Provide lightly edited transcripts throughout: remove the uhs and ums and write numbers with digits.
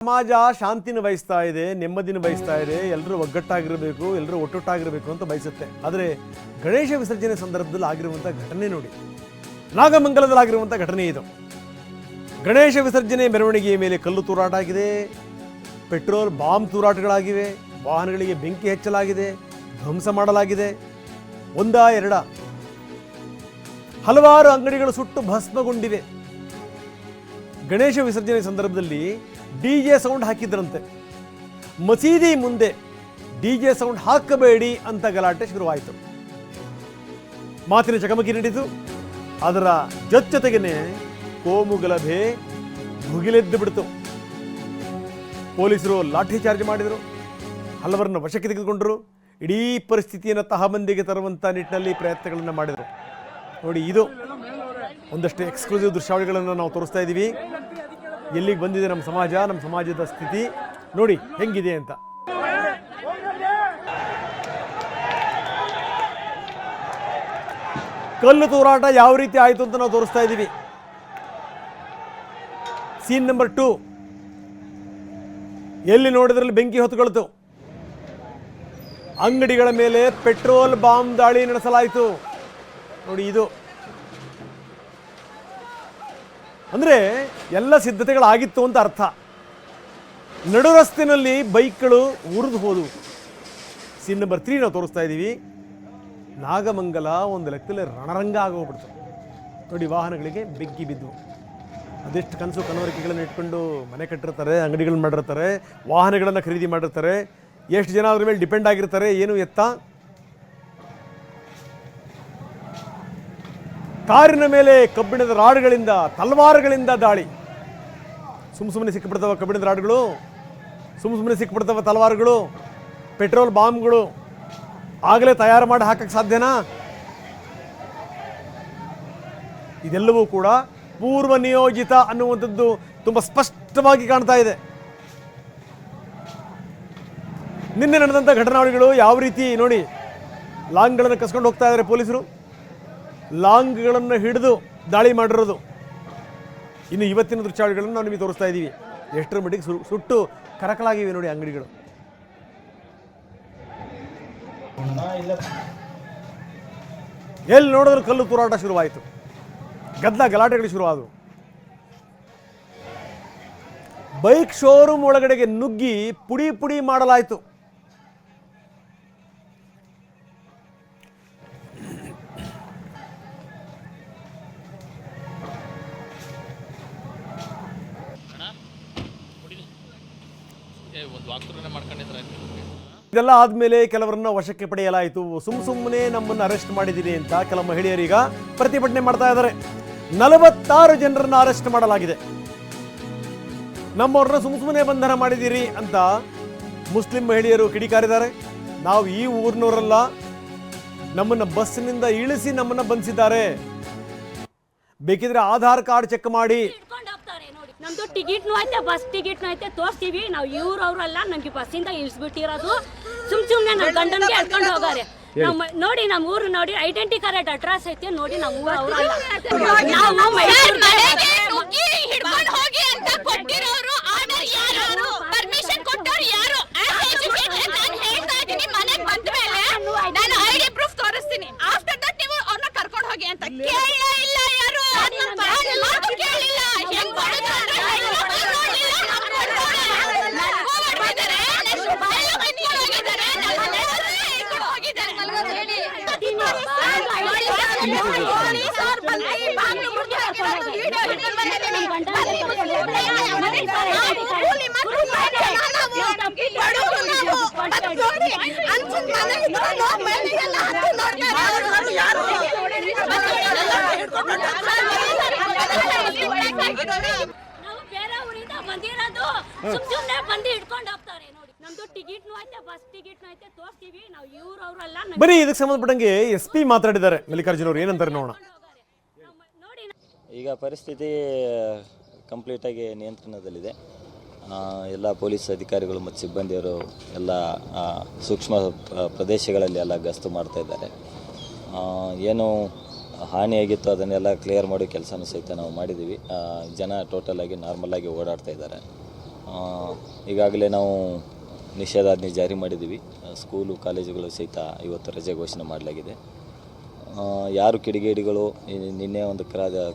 ಸಮಾಜ ಶಾಂತಿನ ಬಯಸ್ತಾ ಇದೆ, ನೆಮ್ಮದಿನ ಬಯಸ್ತಾ ಇದೆ, ಎಲ್ಲರೂ ಒಗ್ಗಟ್ಟಾಗಿರಬೇಕು, ಎಲ್ಲರೂ ಒಟ್ಟೊಟ್ಟಾಗಿರಬೇಕು ಅಂತ ಬಯಸುತ್ತೆ. ಆದರೆ ಗಣೇಶ ವಿಸರ್ಜನೆ ಸಂದರ್ಭದಲ್ಲಿ ಆಗಿರುವಂಥ ಘಟನೆ ನೋಡಿ, ನಾಗಮಂಗಲದಲ್ಲಾಗಿರುವಂಥ ಘಟನೆ ಇದು. ಗಣೇಶ ವಿಸರ್ಜನೆ ಮೆರವಣಿಗೆಯ ಮೇಲೆ ಕಲ್ಲು ತೂರಾಟ ಆಗಿದೆ, ಪೆಟ್ರೋಲ್ ಬಾಂಬ್ ತೂರಾಟಗಳಾಗಿವೆ, ವಾಹನಗಳಿಗೆ ಬೆಂಕಿ ಹಚ್ಚಲಾಗಿದೆ, ಧ್ವಂಸ ಮಾಡಲಾಗಿದೆ. ಒಂದಾ ಎರಡ ಹಲವಾರು ಅಂಗಡಿಗಳು ಸುಟ್ಟು ಭಸ್ಮಗೊಂಡಿವೆ. ಗಣೇಶ ವಿಸರ್ಜನೆ ಸಂದರ್ಭದಲ್ಲಿ ಡಿಜೆ ಸೌಂಡ್ ಹಾಕಿದ್ರಂತೆ. ಮಸೀದಿ ಮುಂದೆ ಡಿಜೆ ಸೌಂಡ್ ಹಾಕಬೇಡಿ ಅಂತ ಗಲಾಟೆ ಶುರುವಾಯಿತು. ಮಾತಿನ ಚಕಮಕಿ ನಡೆಯಿತು. ಅದರ ಜೊತೆಗೇನೆ ಕೋಮು ಗಲಭೆ ಭುಗಿಲೆದ್ದು ಬಿಡ್ತು. ಪೊಲೀಸರು ಲಾಠಿ ಚಾರ್ಜ್ ಮಾಡಿದರು, ಹಲವರನ್ನು ವಶಕ್ಕೆ ತೆಗೆದುಕೊಂಡರು. ಇಡೀ ಪರಿಸ್ಥಿತಿಯನ್ನು ತಹಬಂದಿಗೆ ತರುವಂಥ ನಿಟ್ಟಿನಲ್ಲಿ ಪ್ರಯತ್ನಗಳನ್ನು ಮಾಡಿದರು. ನೋಡಿ, ಇದು ಒಂದಷ್ಟು ಎಕ್ಸ್ಕ್ಲೂಸಿವ್ ದೃಶ್ಯಾವಳಿಗಳನ್ನು ನಾವು ತೋರಿಸ್ತಾ ಇದ್ದೀವಿ. ಎಲ್ಲಿಗೆ ಬಂದಿದೆ ನಮ್ಮ ಸಮಾಜ, ನಮ್ಮ ಸಮಾಜದ ಸ್ಥಿತಿ ನೋಡಿ ಹೆಂಗಿದೆ ಅಂತ. ಕಲ್ಲು ತೂರಾಟ ಯಾವ ರೀತಿ ಆಯಿತು ಅಂತ ನಾವು ತೋರಿಸ್ತಾ ಇದ್ದೀವಿ. Scene number 2. ಎಲ್ಲಿ ನೋಡಿದ್ರಲ್ಲಿ ಬೆಂಕಿ ಹೊತ್ತುಕೊಳ್ತು. ಅಂಗಡಿಗಳ ಮೇಲೆ ಪೆಟ್ರೋಲ್ ಬಾಂಬ್ ದಾಳಿ ನಡೆಸಲಾಯಿತು. ನೋಡಿ, ಇದು ಅಂದರೆ ಎಲ್ಲ ಸಿದ್ಧತೆಗಳಾಗಿತ್ತು ಅಂತ ಅರ್ಥ. ನಡು ರಸ್ತೆಯಲ್ಲಿ ಬೈಕ್ಗಳು ಉರಿದು ಹೋದವು. ಸೀನ್ ನಂಬರ್ 3 ನಾವು ತೋರಿಸ್ತಾ ಇದ್ದೀವಿ. ನಾಗಮಂಗಲ ಒಂದು ಲೆಕ್ಕದಲ್ಲಿ ರಣರಂಗ ಆಗೋಗ್ಬಿಡ್ತು. ನೋಡಿ, ವಾಹನಗಳಿಗೆ ಬೆಂಕಿ ಬಿದ್ದು. ಅದೆಷ್ಟು ಕನಸು ಕನವರಿಕೆಗಳನ್ನು ಇಟ್ಕೊಂಡು ಮನೆ ಕಟ್ಟಿರ್ತಾರೆ, ಅಂಗಡಿಗಳನ್ನ ಮಾಡಿರ್ತಾರೆ, ವಾಹನಗಳನ್ನು ಖರೀದಿ ಮಾಡಿರ್ತಾರೆ. ಎಷ್ಟು ಜನ ಅದ್ರ ಮೇಲೆ ಡಿಪೆಂಡ್ ಆಗಿರ್ತಾರೆ, ಏನು ಎತ್ತ. ಕಾರಿನ ಮೇಲೆ ಕಬ್ಬಿಣದ ರಾಡ್ಗಳಿಂದ, ತಲವಾರುಗಳಿಂದ ದಾಳಿ. ಸುಮ್ಮನೆ ಸಿಕ್ಕಿಬಿಡ್ತವ ಕಬ್ಬಿಣದ ರಾಡ್ಗಳು, ಸುಮ್ಮನೆ ಸಿಕ್ಕಿಬಿಡ್ತವ ತಲವಾರುಗಳು, ಪೆಟ್ರೋಲ್ ಬಾಂಬ್ಗಳು. ಆಗಲೇ ತಯಾರು ಮಾಡಿ ಹಾಕಕ್ಕೆ ಸಾಧ್ಯನಾ? ಇದೆಲ್ಲವೂ ಕೂಡ ಪೂರ್ವ ನಿಯೋಜಿತ ಅನ್ನುವಂಥದ್ದು ತುಂಬ ಸ್ಪಷ್ಟವಾಗಿ ಕಾಣ್ತಾ ಇದೆ. ನಿನ್ನೆ ನಡೆದಂಥ ಘಟನಾವಳಿಗಳು ಯಾವ ರೀತಿ ನೋಡಿ. ಲಾಂಗ್ಗಳನ್ನು ಕಸ್ಕೊಂಡು ಹೋಗ್ತಾ ಇದ್ದಾರೆ ಪೊಲೀಸರು, ಲಾಂಗ್ಗಳನ್ನು ಹಿಡಿದು ದಾಳಿ ಮಾಡಿರೋದು. ಇನ್ನು ಇವತ್ತಿನ ದೃಶ್ಯಾವಳಿಗಳನ್ನು ನಾವು ನಿಮಗೆ ತೋರಿಸ್ತಾ ಇದ್ದೀವಿ. ಎಷ್ಟರ ಮಟ್ಟಿಗೆ ಸುಟ್ಟು ಕರಕಲಾಗಿವೆ ನೋಡಿ ಅಂಗಡಿಗಳು. ಎಲ್ಲಿ ನೋಡಿದ್ರು ಕಲ್ಲು ತೂರಾಟ ಶುರುವಾಯಿತು, ಗಲಾಟೆಗಳು ಶುರುವಾದವು. ಬೈಕ್ ಶೋರೂಮ್ ಒಳಗಡೆಗೆ ನುಗ್ಗಿ ಪುಡಿ ಪುಡಿ ಮಾಡಲಾಯಿತು. ಇದೆಲ್ಲ ಆದ್ಮೇಲೆ ಕೆಲವರನ್ನ ವಶಕ್ಕೆ ಪಡೆಯಲಾಯಿತು. ಸುಮ್ಮನೆ ನಮ್ಮನ್ನು ಅರೆಸ್ಟ್ ಮಾಡಿದ್ದೀನಿ ಅಂತ ಕೆಲ ಮಹಿಳೆಯರೀಗ ಪ್ರತಿಭಟನೆ ಮಾಡ್ತಾ ಇದ್ದಾರೆ. 46 ಜನರನ್ನ ಅರೆಸ್ಟ್ ಮಾಡಲಾಗಿದೆ. ನಮ್ಮವ್ರನ್ನ ಸುಮ್ಮನೆ ಬಂಧನ ಮಾಡಿದ್ದೀರಿ ಅಂತ ಮುಸ್ಲಿಂ ಮಹಿಳೆಯರು ಕಿಡಿಕಾರಿದ್ದಾರೆ. ನಾವು ಈ ಊರಿನವರಲ್ಲ, ನಮ್ಮನ್ನ ಬಸ್ನಿಂದ ಇಳಿಸಿ ನಮ್ಮನ್ನ ಬಂಧಿಸಿದ್ದಾರೆ, ಬೇಕಿದ್ರೆ ಆಧಾರ್ ಕಾರ್ಡ್ ಚೆಕ್ ಮಾಡಿ. ನಮ್ದು ಟಿಕೆಟ್ನು ಐತೆ, ಬಸ್ ಟಿಕೆಟ್ನು ಐತೆ, ತೋರಿಸ್ತೀವಿ. ನಾವು ಇವ್ರವ್ರಲ್ಲ, ನಮ್ಗೆ ಬಸ್ಸಿಂದ ಇಳಿಸ್ಬಿಟ್ಟಿರೋದು. ಸುಮ್ಮನೆ ನಮ್ಮ ಗಂಡನ್ಗೆ ಎಳ್ಕೊಂಡು ಹೋಗಾರೆ. ನಮ್ಮ ನೋಡಿ, ನಮ್ಮ ಊರು ನೋಡಿ, ಐಡೆಂಟಿ ಕಾರ್ಡ್ ಅಡ್ರೆಸ್ ಐತೆ ನೋಡಿ. ನಮ್ಮ ಊರು ಅವರಲ್ಲ, ನಾವು ಪರ್ಮಿಷನ್ ಕೊಟ್ಟವ್ರು ಯಾರು? ನಾನು ಹೇಳ್ತಾ ಇದ್ದೀನಿ, ಮನೆಗೆ ಬಂದ ಮೇಲೆ ನಾನು ಐಡಿ ಪ್ರೂಫ್ ತೋರಿಸ್ತೀನಿ. ಆಫ್ಟರ್ ದಟ್ ನೀವು ಅವ್ರನ್ನ ಕರ್ಕೊಂಡು ಹೋಗಿ ಅಂತ ಕೇಳೇ ಇಲ್ಲ ಯಾರು. ಕೇಳಿಲ್ಲ. ಬರೀ ಇದಕ್ಕೆ ಸಂಬಂಧಪಟ್ಟಂಗೆ SP ಮಾತಾಡಿದ್ದಾರೆ. ಮಲ್ಲಿಕಾರ್ಜುನ್ ಅವರು ಏನಂತಾರೆ ನೋಡೋಣ. ಈಗ ಪರಿಸ್ಥಿತಿ ಕಂಪ್ಲೀಟಾಗಿ ನಿಯಂತ್ರಣದಲ್ಲಿದೆ. ಎಲ್ಲ ಪೊಲೀಸ್ ಅಧಿಕಾರಿಗಳು ಮತ್ತು ಸಿಬ್ಬಂದಿಯವರು ಎಲ್ಲ ಸೂಕ್ಷ್ಮ ಪ್ರದೇಶಗಳಲ್ಲಿ ಎಲ್ಲ ಗಸ್ತು ಮಾಡ್ತಾ ಇದ್ದಾರೆ. ಏನು ಹಾನಿಯಾಗಿತ್ತು ಅದನ್ನೆಲ್ಲ ಕ್ಲಿಯರ್ ಮಾಡೋ ಕೆಲಸನೂ ಸಹಿತ ನಾವು ಮಾಡಿದ್ದೀವಿ. ಜನ ಟೋಟಲಾಗಿ ನಾರ್ಮಲಾಗಿ ಓಡಾಡ್ತಾ ಇದ್ದಾರೆ. ಈಗಾಗಲೇ ನಾವು ನಿಷೇಧಾಜ್ಞೆ ಜಾರಿ ಮಾಡಿದ್ದೀವಿ. ಸ್ಕೂಲು ಕಾಲೇಜುಗಳು ಸಹಿತ ಇವತ್ತು ರಜೆ ಘೋಷಣೆ ಮಾಡಲಾಗಿದೆ. ಯಾರು ಕಿಡಿಗೇಡಿಗಳು ನಿನ್ನೆ ಒಂದು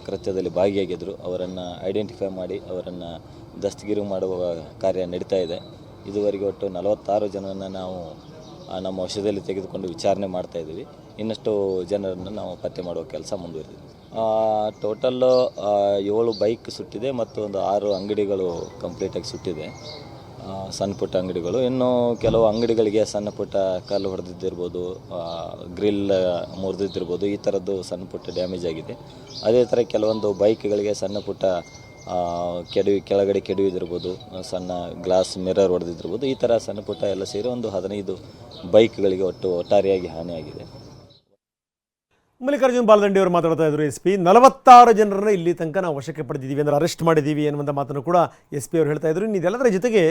ಕೃತ್ಯದಲ್ಲಿ ಭಾಗಿಯಾಗಿದ್ದರು ಅವರನ್ನು ಐಡೆಂಟಿಫೈ ಮಾಡಿ ಅವರನ್ನು ದಸ್ತಗಿರಿ ಮಾಡುವ ಕಾರ್ಯ ನಡೀತಾ ಇದೆ. ಇದುವರೆಗೆ ಒಟ್ಟು 46 ಜನರನ್ನು ನಾವು ನಮ್ಮ ವಶದಲ್ಲಿ ತೆಗೆದುಕೊಂಡು ವಿಚಾರಣೆ ಮಾಡ್ತಾ ಇದ್ದೀವಿ. ಇನ್ನಷ್ಟು ಜನರನ್ನು ನಾವು ಪತ್ತೆ ಮಾಡುವ ಕೆಲಸ ಮುಂದುವರೆದಿದೆ. ಟೋಟಲ್ಲು 7 ಬೈಕ್ ಸುಟ್ಟಿದೆ ಮತ್ತು ಒಂದು 6 ಅಂಗಡಿಗಳು ಕಂಪ್ಲೀಟಾಗಿ ಸುಟ್ಟಿದೆ, ಸಣ್ಣ ಪುಟ್ಟ ಅಂಗಡಿಗಳು. ಇನ್ನು ಕೆಲವು ಅಂಗಡಿಗಳಿಗೆ ಸಣ್ಣ ಪುಟ್ಟ ಕಲ್ಲು ಹೊಡೆದಿದ್ದಿರ್ಬೋದು, ಗ್ರಿಲ್ ಮುರಿದಿದ್ದಿರ್ಬೋದು, ಈ ಥರದ್ದು ಸಣ್ಣ ಪುಟ್ಟ ಡ್ಯಾಮೇಜ್ ಆಗಿದೆ. ಅದೇ ಥರ ಕೆಲವೊಂದು ಬೈಕ್ಗಳಿಗೆ ಸಣ್ಣ ಪುಟ್ಟ ಕೆಳಗಡೆ ಕೆಡವಿದಿರ್ಬೋದು, ಸಣ್ಣ ಗ್ಲಾಸ್ ಮಿರರ್ ಹೊಡೆದಿದ್ದಿರ್ಬೋದು. ಈ ಥರ ಸಣ್ಣ ಪುಟ್ಟ ಎಲ್ಲ ಸೇರಿ ಒಂದು 15 ಬೈಕ್ಗಳಿಗೆ ಒಟ್ಟಾರೆಯಾಗಿ ಹಾನಿಯಾಗಿದೆ. ಮಲ್ಲಿಕಾರ್ಜುನ್ ಬಾಲದಂಡಿ ಅವರು ಮಾತಾಡ್ತಾ ಇದ್ರು. SP 46 ಜನರನ್ನು ಇಲ್ಲಿ ತನಕ ನಾವು ವಶಕ್ಕೆ ಪಡೆದಿದ್ದೀವಿ ಅಂದರೆ ಅರೆಸ್ಟ್ ಮಾಡಿದ್ದೀವಿ ಅನ್ನುವಂಥ ಮಾತನ್ನು ಕೂಡ SP ಅವರು ಹೇಳ್ತಾ ಇದ್ರು. ಇದೆಲ್ಲದರ ಜೊತೆಗೆ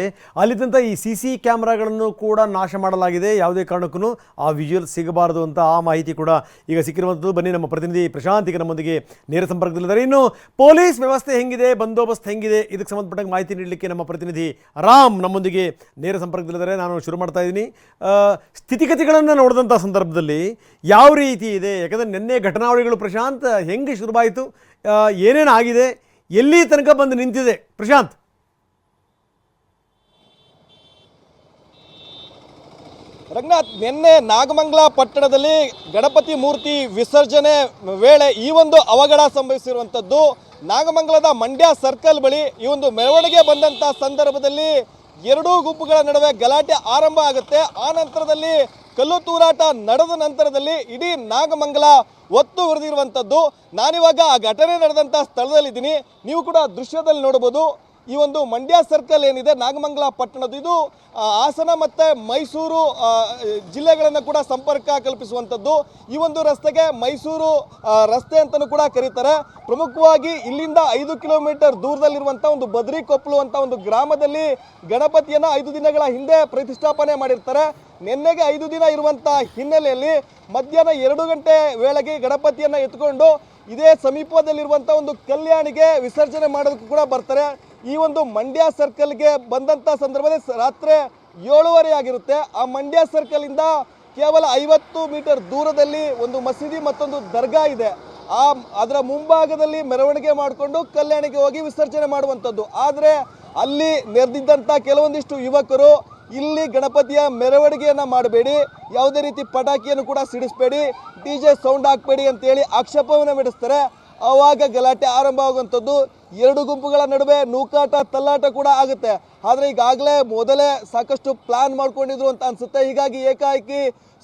ಅಲ್ಲಿದ್ದಂಥ ಈ CC ಕ್ಯಾಮ್ರಾಗಳನ್ನು ಕೂಡ ನಾಶ ಮಾಡಲಾಗಿದೆ. ಯಾವುದೇ ಕಾರಣಕ್ಕೂ ಆ ವಿಜುವಲ್ ಸಿಗಬಾರದು ಅಂತ ಆ ಮಾಹಿತಿ ಕೂಡ ಈಗ ಸಿಕ್ಕಿರುವಂಥದ್ದು. ಬನ್ನಿ, ನಮ್ಮ ಪ್ರತಿನಿಧಿ ಪ್ರಶಾಂತ್ ಈಗ ನಮ್ಮೊಂದಿಗೆ ನೇರ ಸಂಪರ್ಕದಲ್ಲಿದ್ದಾರೆ. ಇನ್ನು ಪೊಲೀಸ್ ವ್ಯವಸ್ಥೆ ಹೆಂಗಿದೆ, ಬಂದೋಬಸ್ತ್ ಹೆಂಗಿದೆ, ಇದಕ್ಕೆ ಸಂಬಂಧಪಟ್ಟಂಗೆ ಮಾಹಿತಿ ನೀಡಲಿಕ್ಕೆ ನಮ್ಮ ಪ್ರತಿನಿಧಿ ರಾಮ್ ನಮ್ಮೊಂದಿಗೆ ನೇರ ಸಂಪರ್ಕದಲ್ಲಿದ್ದಾರೆ. ನಾನು ಶುರು ಮಾಡ್ತಾ ಇದ್ದೀನಿ. ಸ್ಥಿತಿಗತಿಗಳನ್ನು ನೋಡಿದಂಥ ಸಂದರ್ಭದಲ್ಲಿ ಯಾವ ರೀತಿ ಇದೆ? ಯಾಕಂದರೆ ನಿನ್ನೆ ಘಟನಾವಳಿಗಳು ಪ್ರಶಾಂತ್ ಹೆಂಗೆ ಶುರುವಾಯಿತು, ಏನೇನು ಆಗಿದೆ, ಎಲ್ಲಿ ತನಕ ಬಂದು ನಿಂತಿದೆ ಪ್ರಶಾಂತ್? ರಂಗನಾಥ್, ನಿನ್ನೆ ನಾಗಮಂಗಲ ಪಟ್ಟಣದಲ್ಲಿ ಗಣಪತಿ ಮೂರ್ತಿ ವಿಸರ್ಜನೆ ವೇಳೆ ಈ ಒಂದು ಅವಘಡ ಸಂಭವಿಸಿರುವಂಥದ್ದು. ನಾಗಮಂಗಲದ ಮಂಡ್ಯ ಸರ್ಕಲ್ ಬಳಿ ಈ ಒಂದು ಮೆರವಣಿಗೆ ಬಂದಂಥ ಸಂದರ್ಭದಲ್ಲಿ 2 ಗುಂಪುಗಳ ನಡುವೆ ಗಲಾಟೆ ಆರಂಭ ಆಗುತ್ತೆ. ಆ ನಂತರದಲ್ಲಿ ಕಲ್ಲು ತೂರಾಟ ನಡೆದ ನಂತರದಲ್ಲಿ ಇಡೀ ನಾಗಮಂಗಲ ಒತ್ತು ಉರಿದಿರುವಂಥದ್ದು. ನಾನಿವಾಗ ಆ ಘಟನೆ ನಡೆದಂಥ ಸ್ಥಳದಲ್ಲಿದ್ದೀನಿ. ನೀವು ಕೂಡ ದೃಶ್ಯದಲ್ಲಿ ನೋಡಬಹುದು. ಈ ಒಂದು ಮಂಡ್ಯ ಸರ್ಕಲ್ ಏನಿದೆ ನಾಗಮಂಗಲ ಪಟ್ಟಣದ್ದು, ಇದು ಹಾಸನ ಮತ್ತು ಮೈಸೂರು ಜಿಲ್ಲೆಗಳನ್ನು ಕೂಡ ಸಂಪರ್ಕ ಕಲ್ಪಿಸುವಂಥದ್ದು. ಈ ಒಂದು ರಸ್ತೆಗೆ ಮೈಸೂರು ರಸ್ತೆ ಅಂತಲೂ ಕೂಡ ಕರೀತಾರೆ. ಪ್ರಮುಖವಾಗಿ ಇಲ್ಲಿಂದ 5 ಕಿಲೋಮೀಟರ್ ದೂರದಲ್ಲಿರುವಂಥ ಒಂದು ಬದ್ರಿಕೊಪ್ಪಲು ಅಂತ ಒಂದು ಗ್ರಾಮದಲ್ಲಿ ಗಣಪತಿಯನ್ನು 5 ದಿನಗಳ ಹಿಂದೆ ಪ್ರತಿಷ್ಠಾಪನೆ ಮಾಡಿರ್ತಾರೆ. ನಿನ್ನೆಗೆ 5 ದಿನ ಇರುವಂಥ ಹಿನ್ನೆಲೆಯಲ್ಲಿ ಮಧ್ಯಾಹ್ನ 2 ಗಂಟೆ ವೇಳೆಗೆ ಗಣಪತಿಯನ್ನು ಎತ್ಕೊಂಡು ಇದೇ ಸಮೀಪದಲ್ಲಿರುವಂಥ ಒಂದು ಕಲ್ಯಾಣಿಗೆ ವಿಸರ್ಜನೆ ಮಾಡೋದಕ್ಕೂ ಕೂಡ ಬರ್ತಾರೆ. ಈ ಒಂದು ಮಂಡ್ಯ ಸರ್ಕಲ್ಗೆ ಬಂದಂಥ ಸಂದರ್ಭದಲ್ಲಿ ರಾತ್ರಿ 7:30 ಆಗಿರುತ್ತೆ. ಆ ಮಂಡ್ಯ ಸರ್ಕಲಿಂದ ಕೇವಲ 50 ಮೀಟರ್ ದೂರದಲ್ಲಿ ಒಂದು ಮಸೀದಿ ಮತ್ತೊಂದು ದರ್ಗಾ ಇದೆ. ಅದರ ಮುಂಭಾಗದಲ್ಲಿ ಮೆರವಣಿಗೆ ಮಾಡಿಕೊಂಡು ಕಲ್ಯಾಣಿಗೆ ಹೋಗಿ ವಿಸರ್ಜನೆ ಮಾಡುವಂಥದ್ದು. ಆದರೆ ಅಲ್ಲಿ ನೆರೆದಿದ್ದಂಥ ಕೆಲವೊಂದಿಷ್ಟು ಯುವಕರು ಇಲ್ಲಿ ಗಣಪತಿಯ ಮೆರವಣಿಗೆಯನ್ನು ಮಾಡಬೇಡಿ, ಯಾವುದೇ ರೀತಿ ಪಟಾಕಿಯನ್ನು ಕೂಡ ಸಿಡಿಸಬೇಡಿ, DJ ಸೌಂಡ್ ಹಾಕಬೇಡಿ ಅಂತೇಳಿ ಆಕ್ಷೇಪವನ್ನು ಮೆಡಿಸ್ತಾರೆ. ಆವಾಗ ಗಲಾಟೆ ಆರಂಭ ಆಗುವಂಥದ್ದು. 2 ಗುಂಪುಗಳ ನಡುವೆ ನೂಕಾಟ ತಲ್ಲಾಟ ಕೂಡ ಆಗುತ್ತೆ. ಆದರೆ ಈಗಾಗಲೇ ಮೊದಲೇ ಸಾಕಷ್ಟು ಪ್ಲಾನ್ ಮಾಡ್ಕೊಂಡಿದ್ರು ಅಂತ ಅನ್ಸುತ್ತೆ. ಹೀಗಾಗಿ ಏಕಾಏಕಿ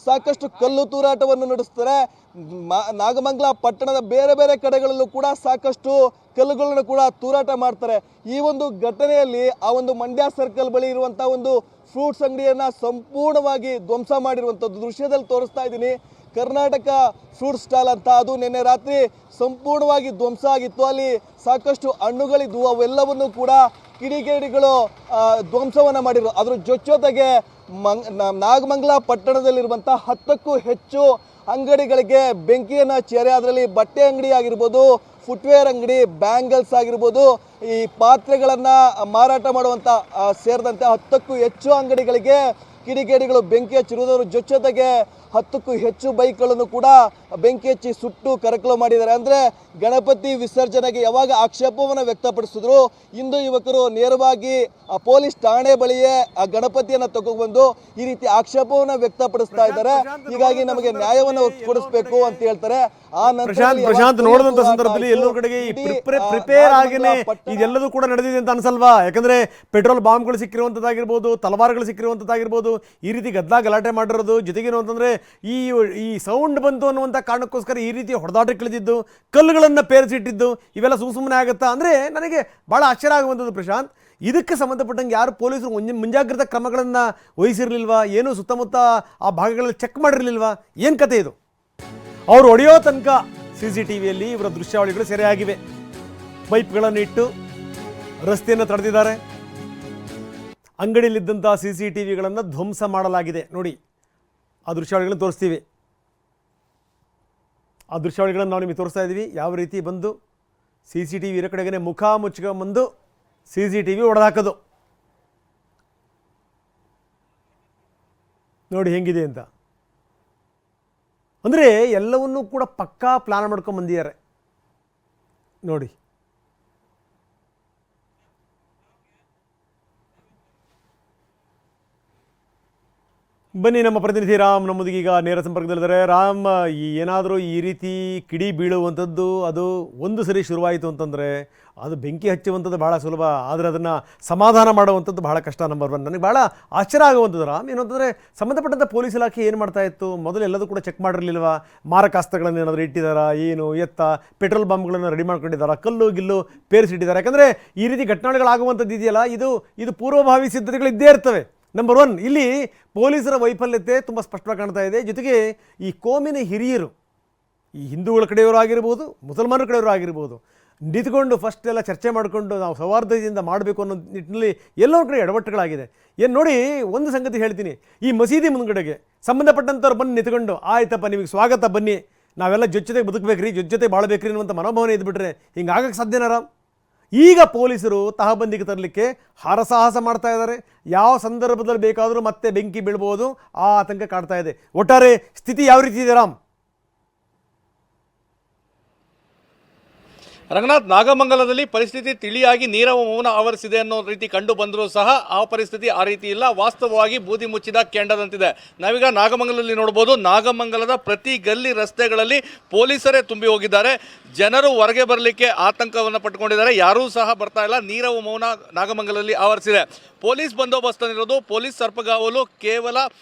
ಸಾಕಷ್ಟು ಕಲ್ಲು ತೂರಾಟವನ್ನು ನಡೆಸ್ತಾರೆ. ನಾಗಮಂಗಲ ಪಟ್ಟಣದ ಬೇರೆ ಬೇರೆ ಕಡೆಗಳಲ್ಲೂ ಕೂಡ ಸಾಕಷ್ಟು ಕಲ್ಲುಗಳನ್ನು ಕೂಡ ತೂರಾಟ ಮಾಡ್ತಾರೆ. ಈ ಒಂದು ಘಟನೆಯಲ್ಲಿ ಆ ಒಂದು ಮಂಡ್ಯ ಸರ್ಕಲ್ ಬಳಿ ಇರುವಂಥ ಒಂದು ಫ್ರೂಟ್ಸ್ ಅಂಗಡಿಯನ್ನು ಸಂಪೂರ್ಣವಾಗಿ ಧ್ವಂಸ ಮಾಡಿರುವಂಥದ್ದು ದೃಶ್ಯದಲ್ಲಿ ತೋರಿಸ್ತಾ ಇದ್ದೀನಿ. ಕರ್ನಾಟಕ ಫ್ರೂಟ್ ಸ್ಟಾಲ್ ಅಂತ, ಅದು ನಿನ್ನೆ ರಾತ್ರಿ ಸಂಪೂರ್ಣವಾಗಿ ಧ್ವಂಸ ಆಗಿತ್ತು. ಅಲ್ಲಿ ಸಾಕಷ್ಟು ಹಣ್ಣುಗಳಿದ್ವು, ಅವೆಲ್ಲವನ್ನು ಕೂಡ ಕಿಡಿಗೇಡಿಗಳು ಧ್ವಂಸವನ್ನು ಮಾಡಿದ್ರು. ಅದ್ರ ಜೊತೆಗೆ ನಾಗಮಂಗಲ ಪಟ್ಟಣದಲ್ಲಿರುವಂಥ 10ಕ್ಕೂ ಹೆಚ್ಚು ಅಂಗಡಿಗಳಿಗೆ ಬೆಂಕಿಯನ್ನು ಹಚ್ಚಿದ್ದಾರೆ. ಅದರಲ್ಲಿ ಬಟ್ಟೆ ಅಂಗಡಿ ಆಗಿರ್ಬೋದು, ಫುಟ್ವೇರ್ ಅಂಗಡಿ, ಬ್ಯಾಂಗಲ್ಸ್ ಆಗಿರ್ಬೋದು, ಈ ಪಾತ್ರೆಗಳನ್ನು ಮಾರಾಟ ಮಾಡುವಂಥ ಸೇರಿದಂತೆ 10ಕ್ಕೂ ಹೆಚ್ಚು ಅಂಗಡಿಗಳಿಗೆ ಕಿಡಿಗೇಡಿಗಳು ಬೆಂಕಿ ಹಚ್ಚಿರುವುದರ ಜೊತೆಗೆ 10ಕ್ಕೂ ಹೆಚ್ಚು ಬೈಕ್ಗಳನ್ನು ಕೂಡ ಬೆಂಕಿ ಹಚ್ಚಿ ಸುಟ್ಟು ಕರಕಲು ಮಾಡಿದ್ದಾರೆ. ಅಂದರೆ ಗಣಪತಿ ವಿಸರ್ಜನೆಗೆ ಯಾವಾಗ ಆಕ್ಷೇಪವನ್ನು ವ್ಯಕ್ತಪಡಿಸಿದ್ರು, ಇಂದು ಯುವಕರು ನೇರವಾಗಿ ಆ ಪೊಲೀಸ್ ಠಾಣೆ ಬಳಿಯೇ ಆ ಗಣಪತಿಯನ್ನು ತಗೊಂಡ್ಬಂದು ಈ ರೀತಿ ಆಕ್ಷೇಪವನ್ನು ವ್ಯಕ್ತಪಡಿಸ್ತಾ ಇದ್ದಾರೆ. ಹೀಗಾಗಿ ನಮಗೆ ನ್ಯಾಯವನ್ನು ಕೊಡಿಸಬೇಕು ಅಂತ ಹೇಳ್ತಾರೆ. ಆ ನಂತರ ಪ್ರಶಾಂತ್ ನೋಡಿದಂತ ಸಂದರ್ಭದಲ್ಲಿ ಎಲ್ಲೋ ಕಡೆಗೆ ಪ್ರಿಪೇರ್ ಆಗೇನೆ ಇದೆಲ್ಲದೂ ಕೂಡ ನಡೆದಿದೆ ಅಂತ ಅನ್ಸಲ್ವಾ? ಯಾಕಂದ್ರೆ ಪೆಟ್ರೋಲ್ ಬಾಂಬ್ಗಳು ಸಿಕ್ಕಿರುವಂತದ್ದಾಗಿರ್ಬೋದು, ತಲವಾರುಗಳು ಸಿಕ್ಕಿರುವಂತದ್ದಾಗಿರ್ಬೋದು, ಈ ರೀತಿ ಗಲಾಟೆ ಮಾಡಿರೋದು, ಜೊತೆಗೇನು ಅಂತಂದ್ರೆ ಈ ಸೌಂಡ್ ಬಂತು ಅನ್ನುವಂಥ ಕಾರಣಕ್ಕೋಸ್ಕರ ಈ ರೀತಿ ಹೊಡೆದಾಟಕ್ಕಿಳಿದಿದ್ದು, ಕಲ್ಲುಗಳನ್ನು ಪೇರಿಸಿಟ್ಟಿದ್ದು, ಇವೆಲ್ಲ ಸುಮ್ಮನೆ ಆಗುತ್ತಾ ಅಂದರೆ ನನಗೆ ಭಾಳ ಆಶ್ಚರ್ಯ ಆಗುವಂಥದ್ದು ಪ್ರಶಾಂತ್. ಇದಕ್ಕೆ ಸಂಬಂಧಪಟ್ಟಂಗೆ ಯಾರು ಪೊಲೀಸರು ಮುಂಜಾಗ್ರತಾ ಕ್ರಮಗಳನ್ನು ವಹಿಸಿರಲಿಲ್ವಾ? ಏನು ಸುತ್ತಮುತ್ತ ಆ ಭಾಗಗಳಲ್ಲಿ ಚೆಕ್ ಮಾಡಿರಲಿಲ್ವಾ? ಏನು ಕತೆ ಇದು? ಅವರು ಹೊಡೆಯೋ ತನಕ CCTVಯಲ್ಲಿ ಇವರ ದೃಶ್ಯಾವಳಿಗಳು ಸೆರೆಯಾಗಿವೆ. ಪೈಪ್ಗಳನ್ನು ಇಟ್ಟು ರಸ್ತೆಯನ್ನು ತಡೆದಿದ್ದಾರೆ. ಅಂಗಡಿಯಲ್ಲಿದ್ದಂಥ CCTVಗಳನ್ನು ಧ್ವಂಸ ಮಾಡಲಾಗಿದೆ. ನೋಡಿ, ಆ ದೃಶ್ಯಾವಳಿಗಳನ್ನು ತೋರಿಸ್ತೀವಿ. ಆ ದೃಶ್ಯಾವಳಿಗಳನ್ನು ನಾವು ನಿಮಗೆ ತೋರಿಸ್ತಾ ಇದ್ದೀವಿ. ಯಾವ ರೀತಿ ಬಂದು CCTV ಇರೋ ಕಡೆಗೇ ಮುಖ ಮುಚ್ಕೊಂಬಂದು CCTV ಹೊಡೆದಾಕೋದು. ನೋಡಿ ಹೆಂಗಿದೆ ಅಂತ. ಅಂದರೆ ಎಲ್ಲವನ್ನೂ ಕೂಡ ಪಕ್ಕಾ ಪ್ಲಾನ್ ಮಾಡ್ಕೊಂಡು ಬಂದಿದ್ದಾರೆ ನೋಡಿ. ಬನ್ನಿ, ನಮ್ಮ ಪ್ರತಿನಿಧಿ ರಾಮ್ ನಮ್ಮದೀಗ ನೇರ ಸಂಪರ್ಕದಲ್ಲಿದ್ದಾರೆ. ರಾಮ್, ಏನಾದರೂ ಈ ರೀತಿ ಕಿಡಿ ಬೀಳುವಂಥದ್ದು ಅದು ಒಂದು ಸರಿ ಶುರುವಾಯಿತು ಅಂತಂದರೆ ಅದು ಬೆಂಕಿ ಹಚ್ಚುವಂಥದ್ದು ಭಾಳ ಸುಲಭ, ಆದರೆ ಅದನ್ನು ಸಮಾಧಾನ ಮಾಡುವಂಥದ್ದು ಭಾಳ ಕಷ್ಟ. ನಂಬರ್ 1 ನನಗೆ ಭಾಳ ಆಶ್ಚರ್ಯ ಆಗುವಂಥದ್ದು ರಾಮ್, ಏನು ಅಂತಂದರೆ ಸಂಬಂಧಪಟ್ಟಂಥ ಪೊಲೀಸ್ ಇಲಾಖೆ ಏನು ಮಾಡ್ತಾ ಇತ್ತು, ಮೊದಲು ಎಲ್ಲದೂ ಕೂಡ ಚೆಕ್ ಮಾಡಿರಲಿಲ್ವಾ? ಮಾರಕಾಸ್ತ್ರಗಳನ್ನು ಏನಾದರೂ ಇಟ್ಟಿದ್ದಾರಾ, ಏನು ಎತ್ತ ಪೆಟ್ರೋಲ್ ಬಾಂಬ್ಗಳನ್ನು ರೆಡಿ ಮಾಡ್ಕೊಂಡಿದ್ದಾರಾ, ಕಲ್ಲು ಗಿಲ್ಲು ಪೇರಿಸಿಟ್ಟಿದ್ದಾರೆ? ಯಾಕಂದರೆ ಈ ರೀತಿ ಘಟನೆಗಳಾಗುವಂಥದ್ದು ಇದೆಯಲ್ಲ, ಇದು ಪೂರ್ವಭಾವಿ ಸಿದ್ಧತೆಗಳು ಇದ್ದೇ ಇರ್ತವೆ. ನಂಬರ್ 1 ಇಲ್ಲಿ ಪೊಲೀಸರ ವೈಫಲ್ಯತೆ ತುಂಬ ಸ್ಪಷ್ಟವಾಗಿ ಕಾಣ್ತಾ ಇದೆ. ಜೊತೆಗೆ ಈ ಕೋಮಿನ ಹಿರಿಯರು, ಈ ಹಿಂದೂಗಳ ಕಡೆಯವರು ಆಗಿರ್ಬೋದು, ಮುಸಲ್ಮಾನರ ಕಡೆಯವರು ಆಗಿರ್ಬೋದು, ನಿಂತ್ಕೊಂಡು ಫಸ್ಟ್ ಎಲ್ಲ ಚರ್ಚೆ ಮಾಡಿಕೊಂಡು ನಾವು ಸೌಹಾರ್ದದಿಂದ ಮಾಡಬೇಕು ಅನ್ನೋ ನಿಟ್ಟಿನಲ್ಲಿ ಎಲ್ಲೋ ಕಡೆ ಎಡವಟ್ಟುಗಳಾಗಿದೆ. ಏನು ನೋಡಿ, ಒಂದು ಸಂಗತಿ ಹೇಳ್ತೀನಿ, ಈ ಮಸೀದಿ ಮುಂದ್ಗಡೆಗೆ ಸಂಬಂಧಪಟ್ಟಂಥವ್ರು ಬಂದು ನಿಂತ್ಕೊಂಡು ಆಯ್ತಪ್ಪ ನಿಮಗೆ ಸ್ವಾಗತ, ಬನ್ನಿ ನಾವೆಲ್ಲ ಜೊತೆಗೆ ಬದುಕಬೇಕ್ರಿ, ಜೊತೆ ಬಾಳಬೇಕ್ರಿ ಅನ್ನುವಂಥ ಮನೋಭಾವನೆ ಇದ್ಬಿಟ್ರೆ ಹಿಂಗಾಗಕ್ಕೆ ಸಾಧ್ಯನಾರ? ಈಗ ಪೊಲೀಸರು ತಹಬಂದಿಗೆ ತರಲಿಕ್ಕೆ ಹರಸಾಹಸ ಮಾಡ್ತಾ ಇದ್ದಾರೆ. ಯಾವ ಸಂದರ್ಭದಲ್ಲಿ ಬೇಕಾದರೂ ಮತ್ತೆ ಬೆಂಕಿ ಬೀಳ್ಬೋದು, ಆ ಆತಂಕ ಕಾಡ್ತಾ ಇದೆ. ಒಟ್ಟಾರೆ ಸ್ಥಿತಿ ಯಾವ ರೀತಿ ಇದೆ ರಾಮ್? ರಂಗನಾಥ್, ನಾಗಮಂಗಲದಲ್ಲಿ ಪರಿಸ್ಥಿತಿ ತಿಳಿಯಾಗಿ ನೀರವ ಮೌನ ಆವರಿಸಿದೆ ಅನ್ನೋ ರೀತಿ ಕಂಡು ಬಂದರೂ ಸಹ ಆ ಪರಿಸ್ಥಿತಿ ಆ ರೀತಿ ಇಲ್ಲ. ವಾಸ್ತವವಾಗಿ ಬೂದಿ ಮುಚ್ಚಿದ ಕೆಂಡದಂತಿದೆ. ನಾವೀಗ ನಾಗಮಂಗಲದಲ್ಲಿ ನೋಡ್ಬೋದು, ನಾಗಮಂಗಲದ ಪ್ರತಿ ಗಲ್ಲಿ ರಸ್ತೆಗಳಲ್ಲಿ ಪೊಲೀಸರೇ ತುಂಬಿ ಹೋಗಿದ್ದಾರೆ. ಜನರು ಹೊರಗೆ ಬರಲಿಕ್ಕೆ ಆತಂಕವನ್ನು ಪಟ್ಕೊಂಡಿದ್ದಾರೆ, ಯಾರೂ ಸಹ ಬರ್ತಾ ಇಲ್ಲ. ನೀರವ ಮೌನ ನಾಗಮಂಗಲದಲ್ಲಿ ಆವರಿಸಿದೆ. ಪೊಲೀಸ್ ಬಂದೋಬಸ್ತಲ್ಲಿರೋದು, ಪೊಲೀಸ್ ಸರ್ಪಗಾವಲು ಕೇವಲ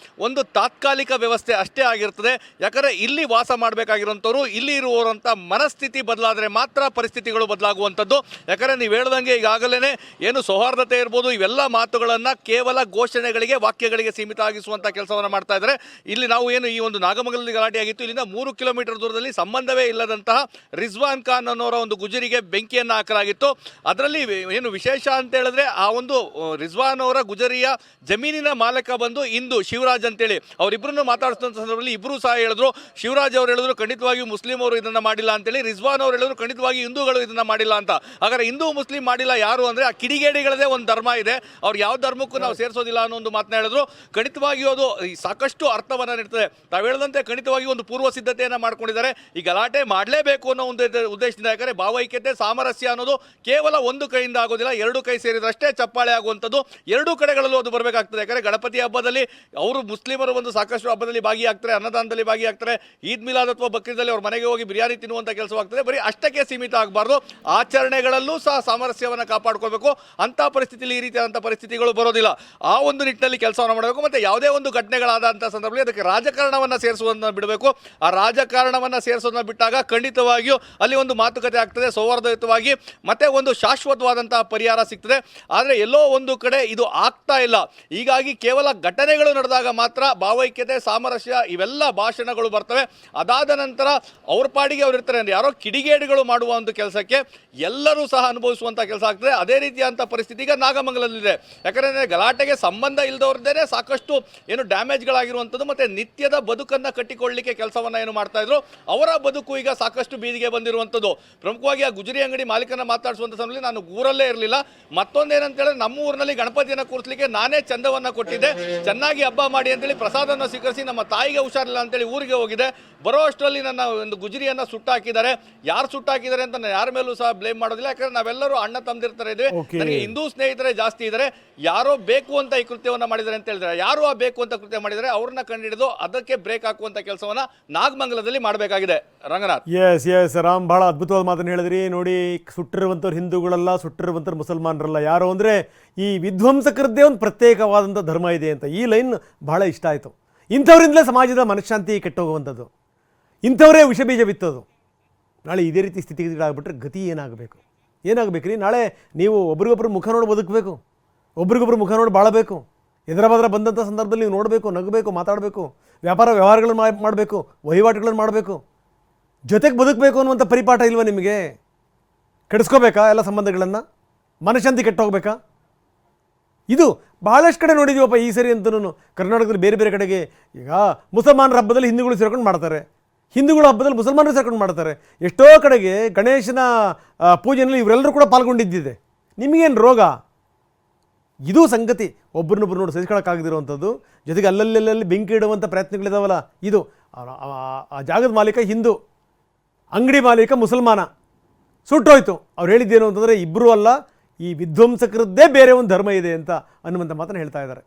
ಒಂದು ತಾತ್ಕಾಲಿಕ ವ್ಯವಸ್ಥೆ ಅಷ್ಟೇ ಆಗಿರ್ತದೆ. ಯಾಕಂದರೆ ಇಲ್ಲಿ ವಾಸ ಮಾಡಬೇಕಾಗಿರೋಂಥವ್ರು, ಇಲ್ಲಿ ಇರುವವರಂಥ ಮನಸ್ಥಿತಿ ಬದಲಾದರೆ ಮಾತ್ರ ಪರಿಸ್ಥಿತಿಗಳು ಬದಲಾಗುವಂಥದ್ದು. ಯಾಕಂದರೆ ನೀವು ಹೇಳ್ದಂಗೆ ಈಗಾಗಲೇ ಏನು ಸೌಹಾರ್ದತೆ ಇರ್ಬೋದು, ಇವೆಲ್ಲ ಮಾತುಗಳನ್ನು ಕೇವಲ ಘೋಷಣೆಗಳಿಗೆ, ವಾಕ್ಯಗಳಿಗೆ ಸೀಮಿತ ಆಗಿಸುವಂಥ ಕೆಲಸವನ್ನು ಮಾಡ್ತಾ ಇದ್ದಾರೆ. ಇಲ್ಲಿ ನಾವು ಏನು ಈ ಒಂದು ನಾಗಮಂಗಲದಲ್ಲಿ ಗಲಾಟೆ ಆಗಿತ್ತು, ಇಲ್ಲಿಂದ 3 ಕಿಲೋಮೀಟರ್ ದೂರದಲ್ಲಿ ಸಂಬಂಧವೇ ಇಲ್ಲದಂತಹ ರಿಜ್ವಾನ್ ಖಾನ್ ಅನ್ನೋರ ಒಂದು ಗುಜರಿಗೆ ಬೆಂಕಿಯನ್ನು ಹಾಕಲಾಗಿತ್ತು. ಅದರಲ್ಲಿ ಏನು ವಿಶೇಷ ಅಂತ ಹೇಳಿದ್ರೆ, ಆ ಒಂದು ರಿಜ್ವಾನ್ ಅವರ ಗುಜರಿಯ ಜಮೀನಿನ ಮಾಲಕ ಬಂದು ಇಂದು ಶಿವರಾಜ್ ಅಂತೇಳಿ ಅವರಿಬ್ಬರನ್ನು ಮಾತಾಡಿಸಿದ ಸಂದರ್ಭದಲ್ಲಿ ಇಬ್ಬರು ಸಹ ಹೇಳಿದ್ರು. ಶಿವರಾಜ್ ಅವರು ಹೇಳಿದ್ರು ಖಂಡಿತವಾಗಿಯೂ ಮುಸ್ಲಿಂ ಅವರು ಇದನ್ನು ಮಾಡಿಲ್ಲ ಅಂತೇಳಿ, ರಿಜ್ವಾನ್ ಅವರು ಹೇಳಿದ್ರು ಖಂಡಿತವಾಗಿ ಹಿಂದೂಗಳು ಇದನ್ನು ಮಾಡಿಲ್ಲ ಅಂತ. ಹಾಗಾದ್ರೆ ಹಿಂದೂ ಮುಸ್ಲಿಂ ಮಾಡಿಲ್ಲ ಯಾರು ಅಂದರೆ, ಆ ಕಿಡಿಗೇಡಿಗಳದೇ ಒಂದು ಧರ್ಮ ಇದೆ, ಅವ್ರು ಯಾವ ಧರ್ಮಕ್ಕೂ ನಾವು ಸೇರಿಸೋದಿಲ್ಲ ಅನ್ನೋ ಒಂದು ಮಾತನ್ನ ಹೇಳಿದ್ರು. ಖಂಡಿತವಾಗಿಯೂ ಅದು ಸಾಕಷ್ಟು ಅರ್ಥವನ್ನು ನೀಡ್ತದೆ. ತಾವು ಹೇಳಿದಂತೆ ಖಂಡಿತವಾಗಿ ಒಂದು ಪೂರ್ವ ಸಿದ್ಧತೆಯನ್ನು ಮಾಡ್ಕೊಂಡಿದ್ದಾರೆ. ಈ ಗಲಾಟೆ ಮಾಡಲೇಬೇಕು ಅನ್ನೋ ಒಂದು ಉದ್ದೇಶದಿಂದ. ಯಾಕಂದರೆ ಭಾವೈಕ್ಯತೆ, ಸಾಮರಸ್ಯ ಅನ್ನೋದು ಕೇವಲ ಒಂದು ಕೈಯಿಂದ ಆಗೋದಿಲ್ಲ, 2 ಕೈ ಸೇರಿದ್ರಷ್ಟೇ ಚಪ್ಪಾಳೆ ಆಗುವಂಥದ್ದು. 2 ಕಡೆಗಳಲ್ಲೂ ಅದು ಬರಬೇಕಾಗ್ತದೆ. ಯಾಕಂದರೆ ಗಣಪತಿ ಹಬ್ಬದಲ್ಲಿ ಅವರು ಮುಸ್ಲಿಮರು ಒಂದು ಸಾಕಷ್ಟು ಹಬ್ಬದಲ್ಲಿ ಭಾಗಿಯಾಗ್ತಾರೆ, ಅನ್ನದಾನದಲ್ಲಿ ಭಾಗಿಯಾಗ್ತಾರೆ, ಈದ್ ಮಿಲಾದ್ ಅಥವಾ ಬಕ್ರೀದಲ್ಲಿ ಅವ್ರ ಮನೆಗೆ ಹೋಗಿ ಬಿರಿಯಾನಿ ತಿನ್ನುವಂಥ ಕೆಲಸವಾಗ್ತದೆ. ಬರೀ ಅಷ್ಟಕ್ಕೆ ಸೀಮಿತ ಆಗಬಾರ್ದು, ಆಚರಣೆಗಳಲ್ಲೂ ಸಹ ಸಾಮರಸ್ಯವನ್ನು ಕಾಪಾಡ್ಕೋಬೇಕು. ಅಂಥ ಪರಿಸ್ಥಿತಿಯಲ್ಲಿ ಈ ರೀತಿಯಾದಂಥ ಪರಿಸ್ಥಿತಿಗಳು ಬರೋದಿಲ್ಲ. ಆ ಒಂದು ನಿಟ್ಟಿನಲ್ಲಿ ಕೆಲಸವನ್ನು ಮಾಡಬೇಕು. ಮತ್ತು ಯಾವುದೇ ಒಂದು ಘಟನೆಗಳಾದಂಥ ಸಂದರ್ಭದಲ್ಲಿ ಅದಕ್ಕೆ ರಾಜಕಾರಣವನ್ನು ಸೇರಿಸುವುದನ್ನು ಬಿಡಬೇಕು. ಆ ರಾಜಕಾರಣವನ್ನು ಸೇರಿಸೋದನ್ನ ಬಿಟ್ಟಾಗ ಖಂಡಿತವಾಗಿಯೂ ಅಲ್ಲಿ ಒಂದು ಮಾತುಕತೆ ಆಗ್ತದೆ, ಸೌಹಾರ್ದಯುತವಾಗಿ ಮತ್ತೆ ಒಂದು ಶಾಶ್ವತವಾದಂತಹ ಪರಿಹಾರ ಸಿಗ್ತದೆ. ಆದರೆ ಎಲ್ಲೋ ಒಂದು ಕಡೆ ಇದು ಆಗ್ತಾ ಇಲ್ಲ. ಹೀಗಾಗಿ ಕೇವಲ ಘಟನೆಗಳು ನಡೆದಾಗ ಮಾತ್ರ ಭಾವೈಕ್ಯತೆ, ಸಾಮರಸ್ಯ ಇವೆಲ್ಲ ಭಾಷಣಗಳು ಬರ್ತವೆ. ಅದಾದ ನಂತರ ಅವ್ರ ಪಾಡಿಗೆ ಅವ್ರು ಇರ್ತಾರೆ. ಅಂದರೆ ಯಾರೋ ಕಿಡಿಗೇಡಿಗಳು ಮಾಡುವ ಒಂದು ಕೆಲಸಕ್ಕೆ ಎಲ್ಲರೂ ಸಹ ಅನುಭವಿಸುವಂಥ ಕೆಲಸ ಆಗ್ತದೆ. ಅದೇ ರೀತಿಯಾದಂಥ ಪರಿಸ್ಥಿತಿ ಈಗ ನಾಗಮಂಗಲದಲ್ಲಿದೆ. ಯಾಕಂದರೆ ಗಲಾಟೆಗೆ ಸಂಬಂಧ ಇಲ್ಲದವ್ರದ್ದೇ ಸಾಕಷ್ಟು ಏನು ಡ್ಯಾಮೇಜ್ಗಳಾಗಿರುವಂಥದ್ದು, ಮತ್ತು ನಿತ್ಯದ ಬದುಕನ್ನು ಕಟ್ಟಿಕೊಳ್ಳಲಿಕ್ಕೆ ಕೆಲಸವನ್ನು ಏನು ಮಾಡ್ತಾ ಇದ್ರು, ಅವರ ಬದುಕು ಈಗ ಸಾಕಷ್ಟು ಬೀದಿಗೆ ಬಂದಿರುವಂಥದ್ದು. ಪ್ರಮುಖವಾಗಿ ಆ ಗುಜರಿ ಅಂಗಡಿ ಮಾಲೀಕನ ಮಾತಾಡಿಸುವಂಥ ಸಮಯದಲ್ಲಿ ನಾನು ಊರಲ್ಲೇ ಇರಲಿಲ್ಲ. ಮತ್ತೊಂದೇನಂತ ಹೇಳಿದ್ರೆ, ನಮ್ಮ ಊರಿನಲ್ಲಿ ಗಣಪತಿಯನ್ನು ಕೂರಿಸಲಿಕ್ಕೆ ನಾನೇ ಚಂದವನ್ನು ಕೊಟ್ಟಿದ್ದೆ, ಚೆನ್ನಾಗಿ ಹಬ್ಬ ಮಾಡಿ ಅಂತೇಳಿ ಪ್ರಸಾದವನ್ನು ಸ್ವೀಕರಿಸಿ ನಮ್ಮ ತಾಯಿಗೆ ಹುಷಾರಿಲ್ಲ ಅಂತೇಳಿ ಊರಿಗೆ ಹೋಗಿದೆ. ಬರೋ ಅಷ್ಟರಲ್ಲಿ ನನ್ನ ಒಂದು ಗುಜರಿಯನ್ನು ಸುಟ್ಟಾಕಿದ್ದಾರೆ. ಯಾರು ಸುಟ್ಟಾಕಿದ್ದಾರೆ ಅಂತ ನಾನು ಯಾರ ಮೇಲೂ ಸಹ ಬ್ಲೇಮ್ ಮಾಡೋದಿಲ್ಲ. ಯಾಕಂದ್ರೆ ನಾವೆಲ್ಲರೂ ಅಣ್ಣ ತಮ್ಮದಿರ್ತಾರೆ ಇದ್ದೇವೆ. ನನಗೆ ಹಿಂದೂ ಸ್ನೇಹಿತರೆ ಜಾಸ್ತಿ ಇದ್ದಾರೆ. ಯಾರೋ ಬೇಕು ಅಂತ ಈ ಕೃತ್ಯವನ್ನು ಮಾಡಿದ್ದಾರೆ ಅಂತ ಹೇಳಿದ್ರೆ, ಯಾರು ಆ ಬೇಕು ಅಂತ ಕೃತ್ಯ ಮಾಡಿದರೆ ಅವ್ರನ್ನ ಕಂಡುಹಿಡಿದು ಅದಕ್ಕೆ ಬ್ರೇಕ್ ಹಾಕುವಂಥ ಕೆಲಸವನ್ನು ನಾಗಮಂಗಲದಲ್ಲಿ ಮಾಡಬೇಕಾಗಿದೆ. ರಂಗನಾಥ್, ಎಸ್ ರಾಮ್, ಭಾಳ ಅದ್ಭುತವಾದ ಮಾತನ್ನು ಹೇಳಿದ್ರಿ. ನೋಡಿ, ಸುಟ್ಟಿರುವಂಥವ್ರು ಹಿಂದೂಗಳಲ್ಲ, ಸುಟ್ಟಿರುವಂಥವ್ರು ಮುಸಲ್ಮಾನರಲ್ಲ. ಯಾರು ಅಂದರೆ ಈ ವಿಧ್ವಂಸಕರದ್ದೇ ಒಂದು ಪ್ರತ್ಯೇಕವಾದಂಥ ಧರ್ಮ ಇದೆ ಅಂತ. ಈ ಲೈನ್ ಭಾಳ ಇಷ್ಟ ಆಯಿತು. ಇಂಥವರಿಂದಲೇ ಸಮಾಜದ ಮನಃಶಾಂತಿ ಕೆಟ್ಟೋಗುವಂಥದ್ದು, ಇಂಥವರೇ ವಿಷಬೀಜ ಬಿತ್ತೋದು. ನಾಳೆ ಇದೇ ರೀತಿ ಸ್ಥಿತಿಗತಿಗಳಾಗ್ಬಿಟ್ರೆ ಗತಿ ಏನಾಗಬೇಕ್ರಿ? ನಾಳೆ ನೀವು ಒಬ್ರಿಗೊಬ್ರು ಮುಖ ನೋಡಿ ಬದುಕಬೇಕು, ಒಬ್ರಿಗೊಬ್ರು ಮುಖ ನೋಡಿ ಬಾಳಬೇಕು. ಎದರ ಬದರ ಬಂದಂಥ ಸಂದರ್ಭದಲ್ಲಿ ನೀವು ನೋಡಬೇಕು, ನಗಬೇಕು, ಮಾತಾಡಬೇಕು, ವ್ಯವಹಾರಗಳನ್ನು ಮಾಡಬೇಕು, ವಹಿವಾಟುಗಳನ್ನು ಮಾಡಬೇಕು, ಜೊತೆಗೆ ಬದುಕಬೇಕು ಅನ್ನುವಂಥ ಪರಿಪಾಠ ಇಲ್ವ ನಿಮಗೆ? ಕೆಡಿಸ್ಕೋಬೇಕಾ ಎಲ್ಲ ಸಂಬಂಧಗಳನ್ನು? ಮನಃಶಾಂತಿ ಕೆಟ್ಟೋಗ್ಬೇಕಾ? ಇದು ಬಹಳಷ್ಟು ಕಡೆ ನೋಡಿದ್ದೀವಪ್ಪ ಈ ಸರಿ ಅಂತನೂ. ಕರ್ನಾಟಕದಲ್ಲಿ ಬೇರೆ ಬೇರೆ ಕಡೆಗೆ ಈಗ ಮುಸಲ್ಮಾನರ ಹಬ್ಬದಲ್ಲಿ ಹಿಂದೂಗಳು ಸೇರ್ಕೊಂಡು ಮಾಡ್ತಾರೆ, ಹಿಂದೂಗಳ ಹಬ್ಬದಲ್ಲಿ ಮುಸಲ್ಮಾನರು ಸೇರ್ಕೊಂಡು ಮಾಡ್ತಾರೆ. ಎಷ್ಟೋ ಕಡೆಗೆ ಗಣೇಶನ ಪೂಜೆಯಲ್ಲಿ ಇವರೆಲ್ಲರೂ ಕೂಡ ಪಾಲ್ಗೊಂಡಿದ್ದಿದೆ. ನಿಮಗೇನು ರೋಗ? ಇದು ಸಂಗತಿ. ಒಬ್ಬರನ್ನೊಬ್ರು ನೋಡಿ ಸಹಿಸ್ಕೊಳ್ಳೋಕ್ಕಾಗದಿರುವಂಥದ್ದು, ಜೊತೆಗೆ ಅಲ್ಲಲ್ಲಿ ಬೆಂಕಿ ಇಡುವಂಥ ಪ್ರಯತ್ನಗಳಿದಾವಲ್ಲ, ಇದು ಆ ಜಾಗದ ಮಾಲೀಕ ಹಿಂದೂ, ಅಂಗಡಿ ಮಾಲೀಕ ಮುಸಲ್ಮಾನ. ಸುಟ್ಟೋಯ್ತು. ಅವ್ರು ಹೇಳಿದ್ದೇನು ಅಂತಂದರೆ, ಇಬ್ಬರೂ ಅಲ್ಲ, ಈ ವಿಧ್ವಂಸಕರದ್ದೇ ಬೇರೆ ಒಂದು ಧರ್ಮ ಇದೆ ಅಂತ ಅನ್ನುವಂಥ ಮಾತನ್ನು ಹೇಳ್ತಾ ಇದ್ದಾರೆ.